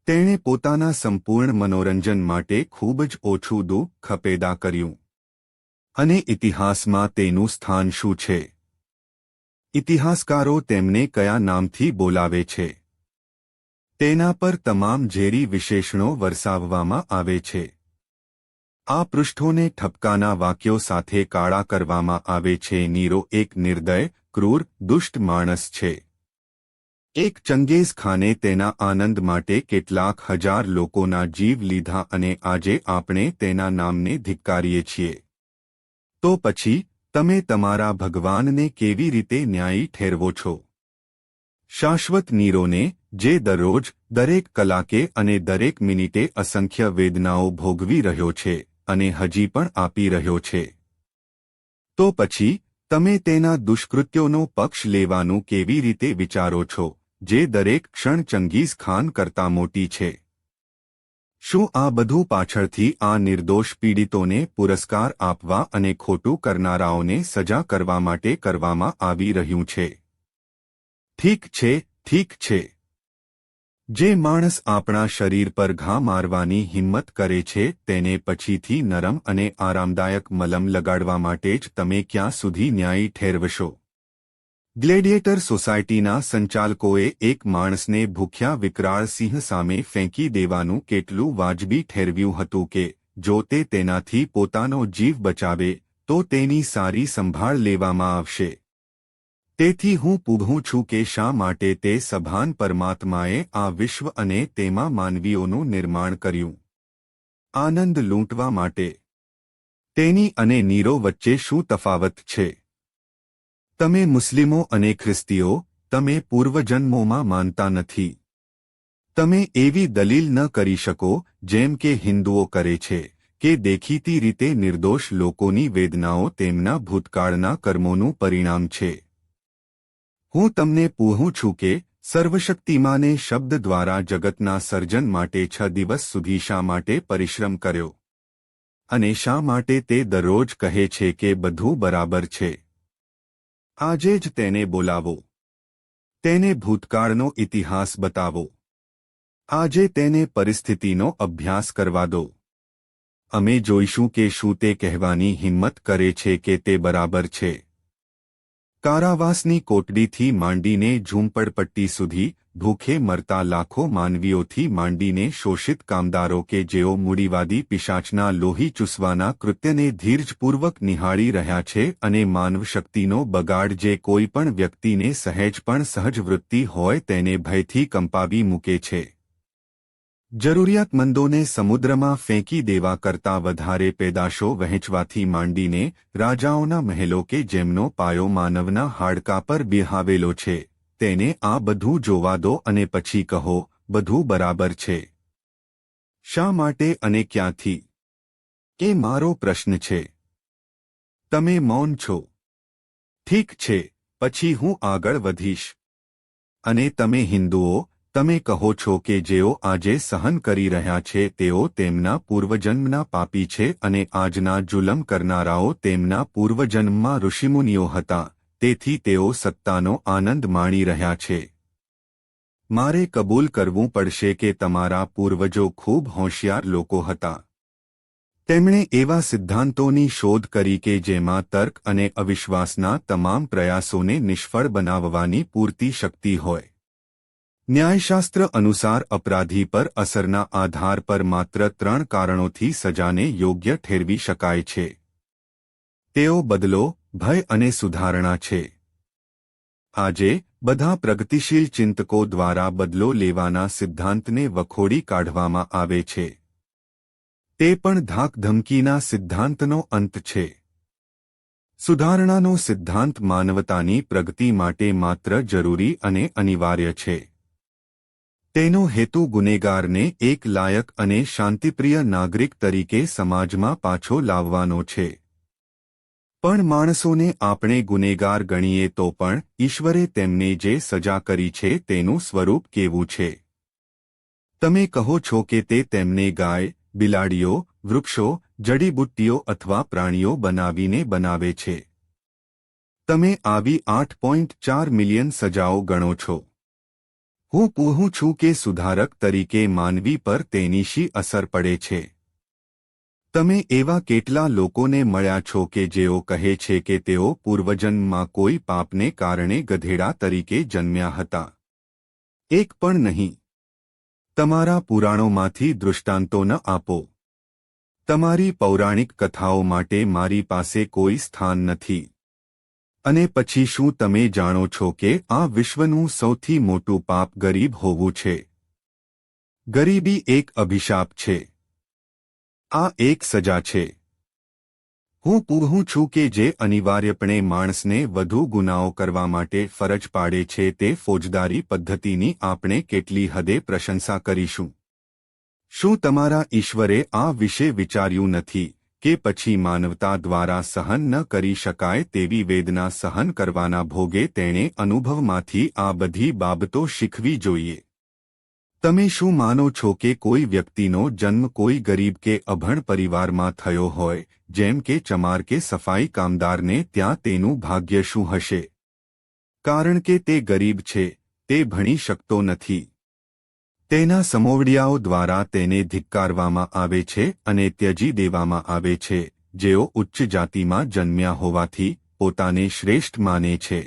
B: તેણે પોતાના સંપૂર્ણ મનોરંજન માટે ખૂબ જ ઓછું દુઃખ પેદા કર્યું. અને ઇતિહાસમાં તેનું સ્થાન શું છે? ઇતિહાસકારો તેમને કયા નામથી બોલાવે છે? તેના પર તમામ ઝેરી વિશેષણો વરસાવવામાં આવે છે. આ પૃષ્ઠોને ઠપકાના વાક્યો સાથે કાળા કરવામાં આવે છે. નીરો એક નિર્દય, ક્રૂર, દુષ્ટ માણસ છે. એક ચંગેઝ ખાને તેના આનંદ માટે કેટલાક હજાર લોકોના જીવ લીધા અને આજે આપણે તેના નામને ધિક્કારીએ છીએ. તો પછી તમે તમારા ભગવાનને કેવી રીતે ન્યાયી ઠેરવો છો? શાશ્વત નીરોને, જે દરરોજ, દરેક કલાકે અને દરેક મિનિટે અસંખ્ય વેદનાઓ ભોગવી રહ્યો છે અને હજી પણ આપી રહ્યો છે. તો પછી તમે તેના દુષ્કૃત્યોનો પક્ષ લેવાનું કેવી રીતે વિચારો છો, જે દરેક ક્ષણ ચંગીઝ ખાન કરતાં મોટી છે? શું આ બધું પાછળથી આ નિર્દોષ પીડિતોને પુરસ્કાર આપવા અને ખોટું કરનારાઓને સજા કરવા માટે કરવામાં આવી રહ્યું છે? ઠીક છે, ઠીક છે. જે માણસ આપણા શરીર પર ઘા મારવાની હિંમત કરે છે તેને પછીથી નરમ અને આરામદાયક મલમ લગાડવા માટે જ તમે ક્યાં સુધી ન્યાયી ઠેરવશો? ગ્લેડિયેટર સોસાયટીના સંચાલકોએ એક માણસને ભૂખ્યા વિકરાળ સિંહ સામે ફેંકી દેવાનું કેટલું વાજબી ઠેરવ્યું હતું કે જો તે તેનાથી પોતાનો જીવ બચાવે તો તેની સારી સંભાળ લેવામાં આવશે. તેથી હું પૂછું છું કે શા માટે તે સભાન પરમાત્માએ આ વિશ્વ અને તેમાં માનવીઓનું નિર્માણ કર્યું? આનંદ લૂંટવા માટે? તેની અને નીરો વચ્ચે શું તફાવત છે? તમે મુસ્લિમો અને ખ્રિસ્તીઓ, તમે પૂર્વજન્મોમાં માનતા નથી. તમે એવી દલીલ ન કરી શકો જેમ કે હિન્દુઓ કરે છે કે દેખીતી રીતે નિર્દોષ લોકોની વેદનાઓ તેમના ભૂતકાળના કર્મોનું પરિણામ છે. હું તમને પૂછું છું કે સર્વશક્તિમાને શબ્દ દ્વારા જગતના સર્જન માટે 6 દિવસ સુધી શા માટે પરિશ્રમ કર્યો? અને શા માટે તે દરરોજ કહે છે કે બધું બરાબર છે? આજે જ તેને બોલાવો. તેને ભૂતકાળનો ઇતિહાસ બતાવો. આજે તેને પરિસ્થિતિનો અભ્યાસ કરવા દો. અમે જોઈશું કે શું તે કહેવાની હિંમત કરે છે કે તે બરાબર છે. કારાવાસની કોટડીથી માંડીને ઝૂંપડપટ્ટી સુધી, ભૂખે મરતા લાખો માનવીઓથી માંડીને શોષિત કામદારો કે જેઓ મૂડીવાદી પિશાચના લોહી ચૂસવાના કૃત્યને ધીરજપૂર્વક નિહાળી રહ્યા છે અને માનવશક્તિનો બગાડ જે કોઈ પણ વ્યક્તિને સહેજ પણ સહજ વૃત્તિ હોય તેને ભયથી કંપાવી મૂકે છે. જરૂરિયાતમંદોને સમુદ્રમાં ફેંકી દેવા કરતાં વધારે પેદાશો વહેંચવાથી માંડીને રાજાઓના મહેલો કે જેમનો પાયો માનવના હાડકા પર બિહાવેલો છે, તેને આ બધું જોવા દો અને પછી કહો, બધું બરાબર છે. શા માટે અને ક્યાંથી? એ મારો પ્રશ્ન છે. તમે મૌન છો. ઠીક છે, પછી હું આગળ વધીશ. અને તમે હિન્દુઓ, તમે કહો છો કે જેઓ આજે સહન કરી રહ્યા છે તેઓ તેમના પૂર્વજન્મના પાપી છે અને આજના જુલમ કરનારાઓ તેમના પૂર્વજન્મમાં ઋષિમુનિઓ હતા, તેથી તેઓ સત્તાનો આનંદ માણી રહ્યા છે. મારે કબૂલ કરવું પડશે કે તમારા પૂર્વજો ખૂબ હોશિયાર લોકો હતા. તેમણે એવા સિદ્ધાંતોની શોધ કરી કે જેમાં તર્ક અને અવિશ્વાસના તમામ પ્રયાસોને નિષ્ફળ બનાવવાની પૂરતી શક્તિ હોય. ન્યાયશાસ્ત્ર અનુસાર અપરાધી પર અસરના આધાર પર માત્ર 3 કારણોથી સજાને યોગ્ય ઠેરવી શકાય છે. તેઓ બદલો, ભય અને સુધારણા છે. આજે બધા પ્રગતિશીલ ચિંતકો દ્વારા બદલો લેવાના સિદ્ધાંતને વખોડી કાઢવામાં આવે છે. તે પણ ધાકધમકીના સિદ્ધાંતનો અંત છે. સુધારણાનો સિદ્ધાંત માનવતાની પ્રગતિ માટે માત્ર જરૂરી અને અનિવાર્ય છે. તેનો હેતુ ગુનેગારને એક લાયક અને શાંતિપ્રિય નાગરિક તરીકે સમાજમાં પાછો લાવવાનો છે. પણ માણસોને આપણે ગુનેગાર ગણીએ તો પણ ઈશ્વરે તેમને જે સજા કરી છે તેનું સ્વરૂપ કેવું છે? તમે કહો છો કે તે તેમને ગાય, બિલાડીઓ, વૃક્ષો, જડીબુટ્ટીઓ અથવા પ્રાણીઓ બનાવીને બનાવે છે. તમે આવી 8.4 મિલિયન સજાઓ ગણો છો. હું પૂછું છું કે સુધારક તરીકે માનવી પર તેની શી અસર પડે છે? તમે એવા કેટલા લોકોને મળ્યા છો કે જેઓ કહે છે કે તેઓ પૂર્વજન્મમાં કોઈ પાપને કારણે ગધેડા તરીકે જન્મ્યા હતા? એક પણ નહીં. તમારા પુરાણોમાંથી દૃષ્ટાંતો ન આપો. તમારી પૌરાણિક કથાઓ માટે મારી પાસે કોઈ સ્થાન નથી. અને પછી શું તમે જાણો છો કે આ વિશ્વનું સૌથી મોટું પાપ ગરીબ હોવું છે? ગરીબી એક અભિશાપ છે. આ એક સજા છે. હું પૂછું છું કે જે અનિવાર્યપણે માણસને વધુ ગુનાઓ કરવા માટે ફરજ પાડે છે તે ફોજદારી પદ્ધતિની આપણે કેટલી હદે પ્રશંસા કરીશું? શું તમારા ઈશ્વરે આ વિશે વિચાર્યું નથી કે પછી માનવતા દ્વારા સહન ન કરી શકાય તેવી વેદના સહન કરવાના ભોગે તેણે અનુભવમાંથી આ બધી બાબતો શીખવી જોઈએ. તમે શું માનો છો કે કોઈ વ્યક્તિનો જન્મ કોઈ ગરીબ કે અભણ પરિવારમાં થયો હોય, જેમ કે ચમાર કે સફાઈ કામદારને, ત્યાં તેનું ભાગ્ય શું હશે? કારણ કે તે ગરીબ છે, તે ભણી શકતો નથી. તેના સમોવડિયાઓ દ્વારા તેને ધિક્કારવામાં આવે છે અને ત્યજી દેવામાં આવે છે, જેઓ ઉચ્ચ જાતિમાં જન્મ્યા હોવાથી પોતાને શ્રેષ્ઠ માને છે.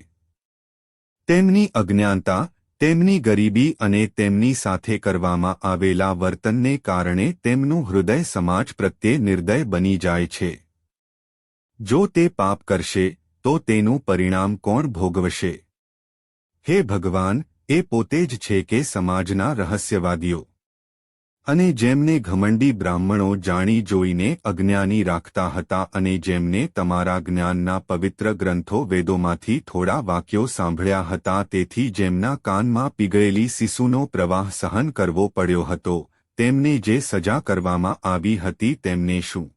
B: તેમની અજ્ઞાનતા, તેમની ગરીબી અને તેમની સાથે કરવામાં આવેલા વર્તનને કારણે તેમનું હૃદય સમાજ પ્રત્યે નિર્દય બની જાય છે. જો તે પાપ કરશે તો તેનું પરિણામ કોણ ભોગવશે? હે ભગવાન, એ પોતે જ છે કે સમાજના રહસ્યવાદીઓ અને જેમને ઘમંડી બ્રાહ્મણો જાણી જોઈને અજ્ઞાની રાખતા હતા અને જેમને તમારા જ્ઞાનના પવિત્ર ગ્રંથો વેદોમાંથી થોડા વાક્યો સાંભળ્યા હતા, તેથી જેમના કાનમાં પીગળેલી શિશુનો પ્રવાહ સહન કરવો પડ્યો હતો, તેમને જે સજા કરવામાં આવી હતી તેમને શું?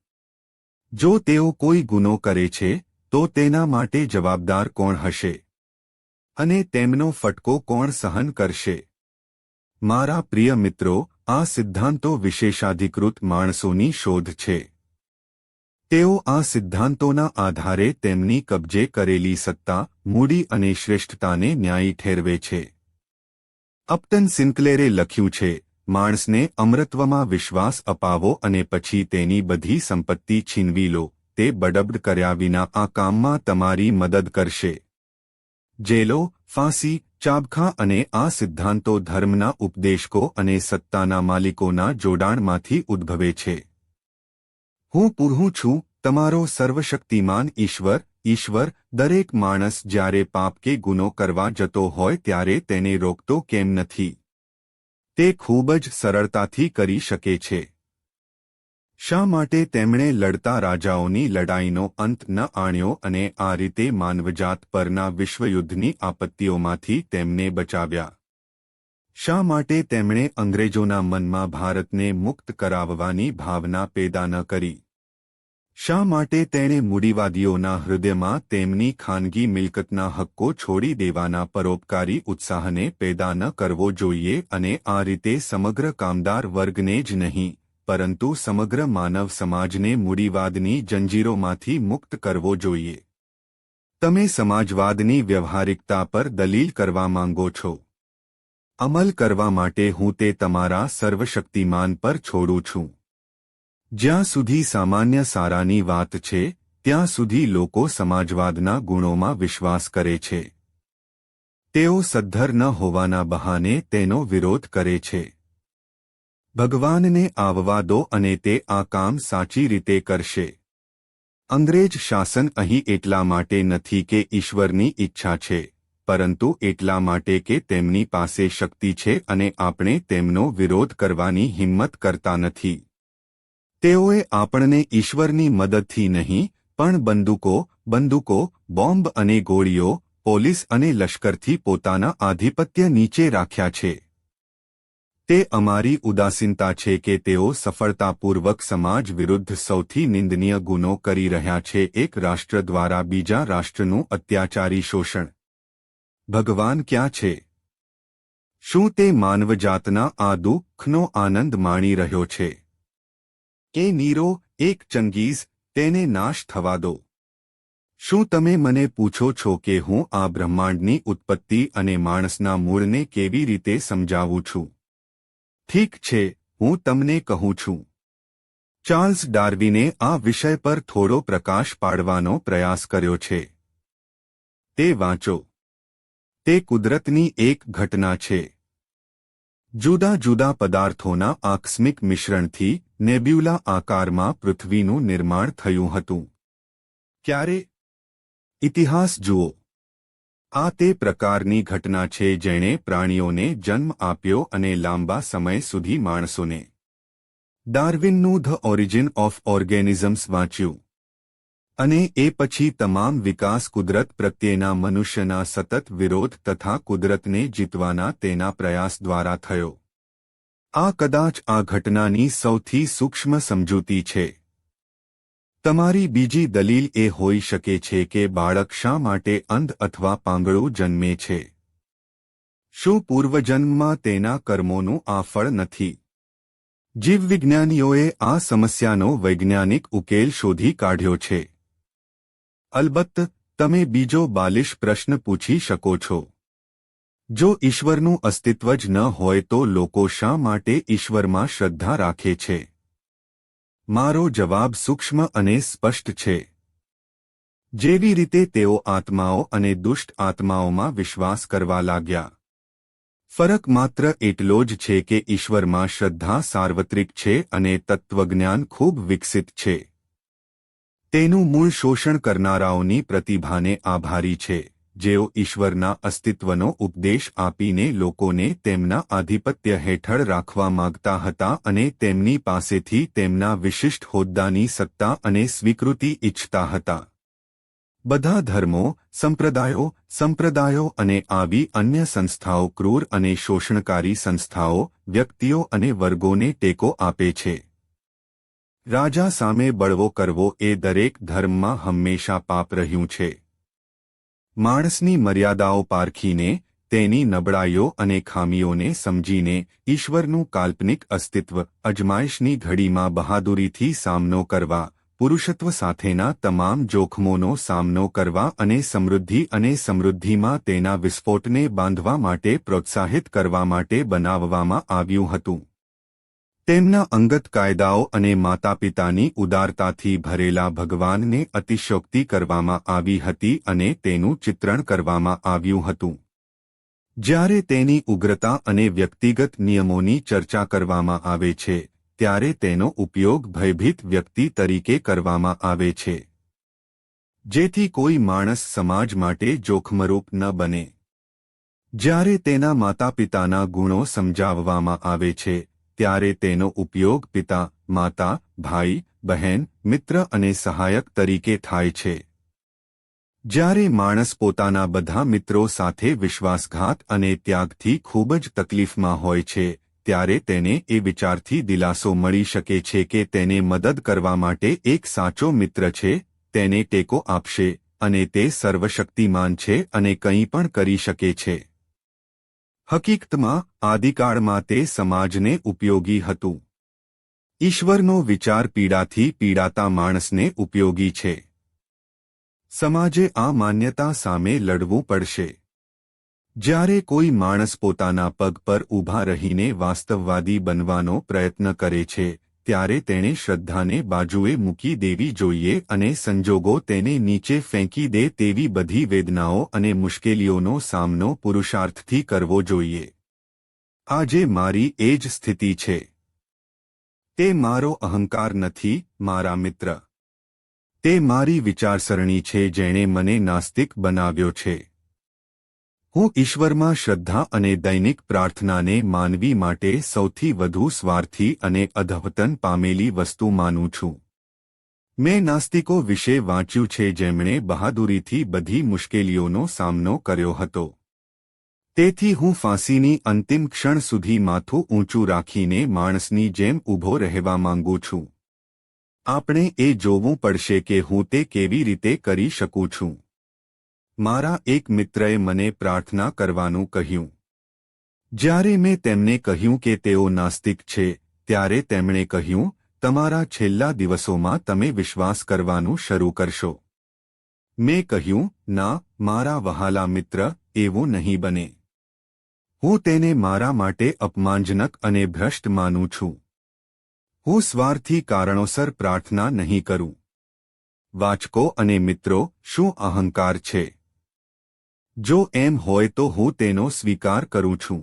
B: જો તેઓ કોઈ ગુનો કરે છે તો તેના માટે જવાબદાર કોણ હશે અને તેમનો ફટકો કોણ સહન કરશે? મારા પ્રિય મિત્રો, આ સિદ્ધાંતો વિશેષાધિકૃત માણસોની શોધ છે. તેઓ આ સિદ્ધાંતોના આધારે તેમની કબજે કરેલી સત્તા, મૂડી અને શ્રેષ્ઠતાને ન્યાયી ઠેરવે છે. અપ્ટન સિન્કલેરે લખ્યું છે, માણસને અમરત્વમાં વિશ્વાસ અપાવો અને પછી તેની બધી સંપત્તિ છીનવી લો, તે બડબડ કર્યા વિના આ કામમાં તમારી મદદ કરશે. જેલો, ફાંસી, ચાબખા અને આ સિદ્ધાંતો ધર્મના ઉપદેશકો અને સત્તાના માલિકોના જોડાણમાંથી ઉદ્ભવે છે. હું પૂરું છું, તમારો સર્વશક્તિમાન ઈશ્વર. ઈશ્વર, દરેક માણસ જ્યારે પાપ કે ગુનો કરવા જતો હોય ત્યારે તેને રોકતો કેમ નથી? તે ખૂબ જ સરળતાથી કરી શકે છે. શા માટે તેમણે લડતા રાજાઓની લડાઈનો અંત ન આણ્યો અને આ રીતે માનવજાત પરના વિશ્વયુદ્ધની આપત્તિઓમાંથી તેમને બચાવ્યા? શા માટે તેમણે અંગ્રેજોના મનમાં ભારતને મુક્ત કરાવવાની ભાવના પેદા ન કરી? શા માટે તેણે મૂડીવાદીઓના હૃદયમાં તેમની ખાનગી મિલકતના હક્કો છોડી દેવાના પરોપકારી ઉત્સાહને પેદા ન કરવો જોઈએ અને આ રીતે સમગ્ર કામદાર વર્ગને જ નહીં પરંતુ સમગ્ર માનવ સમાજને મૂડીવાદની જંજીરોમાંથી મુક્ત કરવો જોઈએ? તમે સમાજવાદની વ્યવહારિકતા પર દલીલ કરવા માંગો છો. અમલ કરવા માટે હું તે તમારા સર્વશક્તિમાન પર છોડું છું. જ્યાં સુધી સામાન્ય સારાની વાત છે, ત્યાં સુધી લોકો સમાજવાદના ગુણોમાં વિશ્વાસ કરે છે. તેઓ સદ્ધર ન હોવાના બહાને તેનો વિરોધ કરે છે. ભગવાનને આવવા દો અને તે આ કામ સાચી રીતે કરશે. અંગ્રેજ શાસન અહીં એટલા માટે નથી કે ઈશ્વરની ઈચ્છા છે, પરંતુ એટલા માટે કે તેમની પાસે શક્તિ છે અને આપણે તેમનો વિરોધ કરવાની હિંમત કરતા નથી. તેઓએ આપણને ઈશ્વરની મદદથી નહીં પણ બંદૂકો, બોમ્બ અને ગોળીઓ, પોલીસ અને લશ્કરથી પોતાના આધિપત્ય નીચે રાખ્યા છે. તે અમારી ઉદાસીનતા છે કે તેઓ સફળતાપૂર્વક સમાજ વિરુદ્ધ સૌથી નિંદનીય ગુનો કરી રહ્યા છે, એક રાષ્ટ્ર દ્વારા બીજા રાષ્ટ્રનું અત્યાચારી શોષણ. ભગવાન ક્યાં છે? શું તે માનવજાતના આ દુઃખનો આનંદ માણી રહ્યો છે? કે નીરો, એક ચંગીઝ, તેને નાશ થવા દો? શું તમે મને પૂછો છો કે હું આ બ્રહ્માંડની ઉત્પત્તિ અને માણસના મૂળને કેવી રીતે સમજાવું છું? ઠીક છે, હું તમને કહું છું. ચાર્લ્સ ડાર્વિને આ વિષય પર થોડો પ્રકાશ પાડવાનો પ્રયાસ કર્યો છે. તે વાંચો. તે કુદરતની એક ઘટના છે. જુદા જુદા પદાર્થોના આકસ્મિક મિશ્રણથી નેબ્યુલા આકારમાં પૃથ્વીનું નિર્માણ થયું હતું. ક્યારે? ઇતિહાસ જુઓ. આ તે પ્રકારની ઘટના છે જેણે પ્રાણીઓને જન્મ આપ્યો અને લાંબા સમય સુધી માણસોને. ડાર્વિનનું ધ ઓરિજિન ઓફ ઓર્ગેનિઝમ્સ વાંચ્યું. અને એ પછી તમામ વિકાસ કુદરત પ્રત્યેના મનુષ્યના સતત વિરોધ તથા કુદરતને જીતવાના તેના પ્રયાસ દ્વારા થયો. આ કદાચ આ ઘટનાની સૌથી સૂક્ષ્મ સમજૂતી છે. તમારી બીજી દલીલ એ હોઈ શકે છે કે બાળક શા માટે અંધ અથવા પાંગળું જન્મે છે. શું પૂર્વજન્મમાં તેના કર્મોનું આ ફળ નથી? જીવવિજ્ઞાનીઓએ આ સમસ્યાનો વૈજ્ઞાનિક ઉકેલ શોધી કાઢ્યો છે. અલબત્ત, તમે બીજો બાલિશ પ્રશ્ન પૂછી શકો છો. જો ઈશ્વરનું અસ્તિત્વ જ ન હોય તો લોકો શા માટે ઈશ્વરમાં શ્રદ્ધા રાખે છે? મારો જવાબ સૂક્ષ્મ અને સ્પષ્ટ છે. જેવી રીતે તેઓ આત્માઓ અને દુષ્ટ આત્માઓમાં વિશ્વાસ કરવા લાગ્યા. ફરક માત્ર એટલો જ છે કે ઈશ્વરમાં શ્રદ્ધા સાર્વત્રિક છે અને તત્વજ્ઞાન ખૂબ વિકસિત છે. તેનું મૂળ શોષણ કરનારાઓની પ્રતિભાને આભારી છે, જેઓ ઈશ્વરના અસ્તિત્વનો ઉપદેશ આપીને લોકોને તેમના આધિપત્ય હેઠળ રાખવા માંગતા હતા અને તેમની પાસેથી તેમના વિશિષ્ટ હોદ્દાની સત્તા અને સ્વીકૃતિ ઇચ્છતા હતા. બધા ધર્મો, સંપ્રદાયો અને આવી અન્ય સંસ્થાઓ ક્રૂર અને શોષણકારી સંસ્થાઓ, વ્યક્તિઓ અને વર્ગોને ટેકો આપે છે. રાજા સામે બળવો કરવો એ દરેક ધર્મમાં હંમેશા પાપ રહ્યું છે. માણસની મર્યાદાઓ પારખીને, તેની નબળાઈઓ અને ખામીઓને સમજીને ઈશ્વરનું કાલ્પનિક અસ્તિત્વ અજમાયશની ઘડીમાં બહાદુરીથી સામનો કરવા, પુરુષત્વ સાથેના તમામ જોખમોનો સામનો કરવા અને સમૃદ્ધિમાં તેના વિસ્ફોટને બાંધવા માટે પ્રોત્સાહિત કરવા માટે બનાવવામાં આવ્યું હતું. તેમના અંગત કાયદાઓ અને માતાપિતાની ઉદારતાથી ભરેલા ભગવાનને અતિશયોક્તિ કરવામાં આવી હતી અને તેનું ચિત્રણ કરવામાં આવ્યું હતું. જ્યારે તેની ઉગ્રતા અને વ્યક્તિગત નિયમોની ચર્ચા કરવામાં આવે છે, ત્યારે તેનો ઉપયોગ ભયભીત વ્યક્તિ તરીકે કરવામાં આવે છે, જેથી કોઈ માણસ સમાજ માટે જોખમરૂપ ન બને. જ્યારે તેના માતાપિતાના ગુણો સમજાવવામાં આવે છે, ત્યારે તેનો ઉપયોગ પિતા, માતા, ભાઈ, બહેન, મિત્ર અને સહાયક તરીકે થાય છે. જ્યારે માણસ પોતાના બધા મિત્રો સાથે વિશ્વાસઘાત અને ત્યાગથી ખૂબ જ તકલીફમાં હોય છે, ત્યારે તેને એ વિચારથી દિલાસો મળી શકે છે કે તેને મદદ કરવા માટે એક સાચો મિત્ર છે, તેને ટેકો આપશે અને તે સર્વશક્તિમાન છે અને કંઈ પણ કરી શકે છે. હકીકતમાં, આદિકાળમાં તે સમાજને ઉપયોગી હતું. ઈશ્વરનો વિચાર પીડાથી પીડાતા માણસને ઉપયોગી છે. સમાજે આ માન્યતા સામે લડવું પડશે. જ્યારે કોઈ માણસ પોતાના પગ પર ઊભા રહીને વાસ્તવવાદી બનવાનો પ્રયત્ન કરે છે, ત્યારે તેણે શ્રદ્ધાને બાજુએ મૂકી દેવી જોઈએ અને સંજોગો તેને નીચે ફેંકી દે તેવી બધી વેદનાઓ અને મુશ્કેલીઓનો સામનો પુરુષાર્થથી કરવો જોઈએ. આજે મારી એ જ સ્થિતિ છે. તે મારો અહંકાર નથી, મારા મિત્ર. તે મારી વિચારસરણી છે જેણે મને નાસ્તિક બનાવ્યો છે. હું ઈશ્વરમાં શ્રદ્ધા અને દૈનિક પ્રાર્થનાને માનવી માટે સૌથી વધુ સ્વાર્થી અને અધઃપતન પામેલી વસ્તુ માનું છું. મેં નાસ્તિકો વિશે વાંચ્યું છે જેમણે બહાદુરીથી બધી મુશ્કેલીઓનો સામનો કર્યો હતો. તેથી હું ફાંસીની અંતિમ ક્ષણ સુધી માથું ઊંચું રાખીને માણસની જેમ ઊભો રહેવા માંગુ છું. આપણે એ જોવું પડશે કે હું તે કેવી રીતે કરી શકું છું. મારા એક મિત્રએ મને પ્રાર્થના કરવાનું કહ્યું. જ્યારે મેં તેમને કહ્યું કે તેઓ નાસ્તિક છે, ત્યારે તેમણે કહ્યું, તમારા છેલ્લા દિવસોમાં તમે વિશ્વાસ કરવાનું શરૂ કરશો. મેં કહ્યું, ના, મારા વહાલા મિત્ર, એવું નહીં બને. હું તેને મારા માટે અપમાનજનક અને ભ્રષ્ટ માનું છું. હું સ્વાર્થી કારણોસર પ્રાર્થના નહીં કરું. વાચકો અને મિત્રો, શું અહંકાર છે? જો એમ હોય તો હું તેનો સ્વીકાર કરું છું.